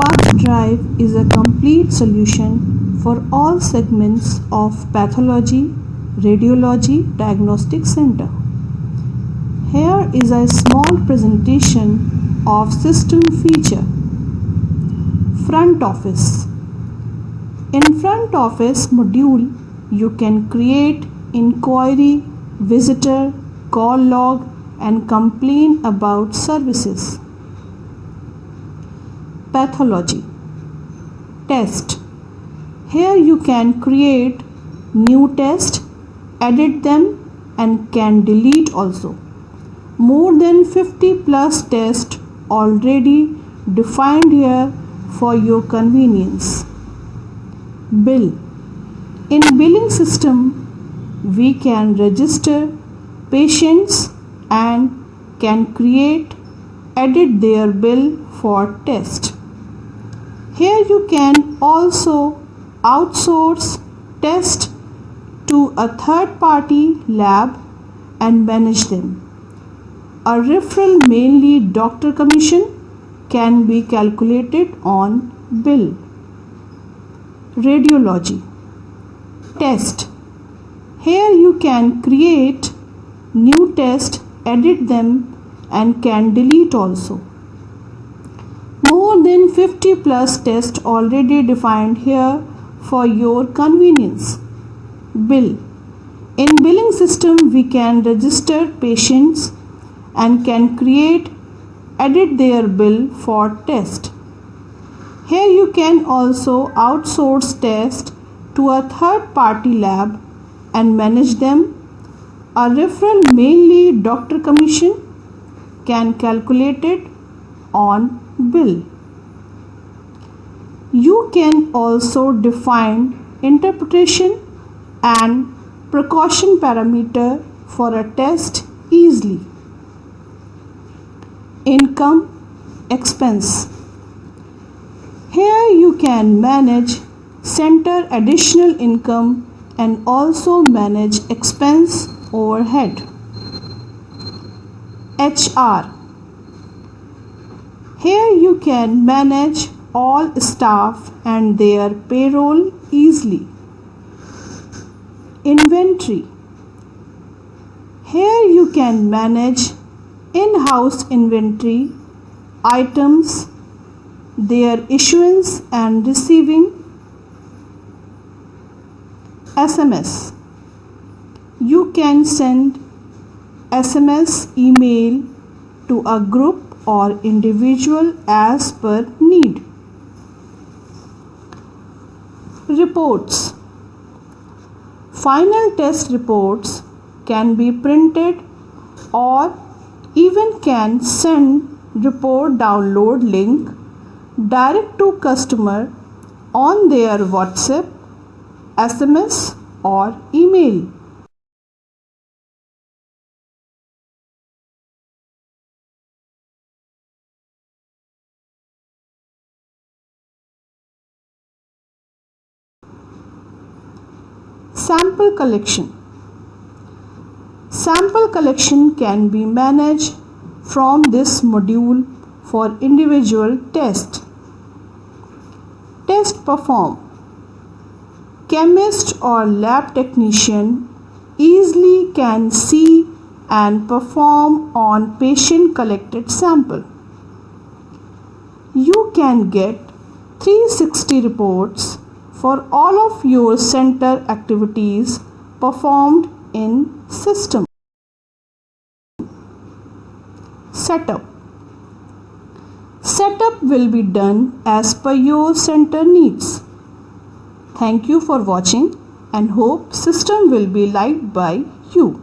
PathDrive is a complete solution for all segments of pathology, radiology, diagnostic center. Here is a small presentation of system feature. Front office. In front office module, you can create inquiry, visitor, call log and complain about services. Pathology. Test. Here you can create new test, edit them and can delete also. More than 50 plus tests already defined here for your convenience. Bill. In billing system, we can register patients and can create, edit their bill for test. Here you can also outsource test to a third party lab and manage them. A referral, mainly doctor commission, can be calculated on bill. Radiology. Test. Here you can create new test, edit them and can delete also. More than 50 plus tests already defined here for your convenience. Bill. In billing system, we can register patients and can create, edit their bill for test. Here you can also outsource test to a third party lab and manage them. A referral, mainly doctor commission, can calculate it on bill. You can also define interpretation and precaution parameter for a test easily. Income, expense. Here you can manage center additional income and also manage expense overhead. HR. Here you can manage all staff and their payroll easily. Inventory. Here you can manage in-house inventory, items, their issuance and receiving. SMS. You can send SMS email to a group or individual as per need. Reports. Final test reports can be printed or even can send report download link direct to customer on their WhatsApp, SMS or email. Sample collection. Sample collection can be managed from this module for individual test. Test perform. Chemist or lab technician easily can see and perform on patient collected sample. You can get 360 reports for all of your center activities performed in system. Setup. Setup will be done as per your center needs. Thank you for watching and hope system will be liked by you.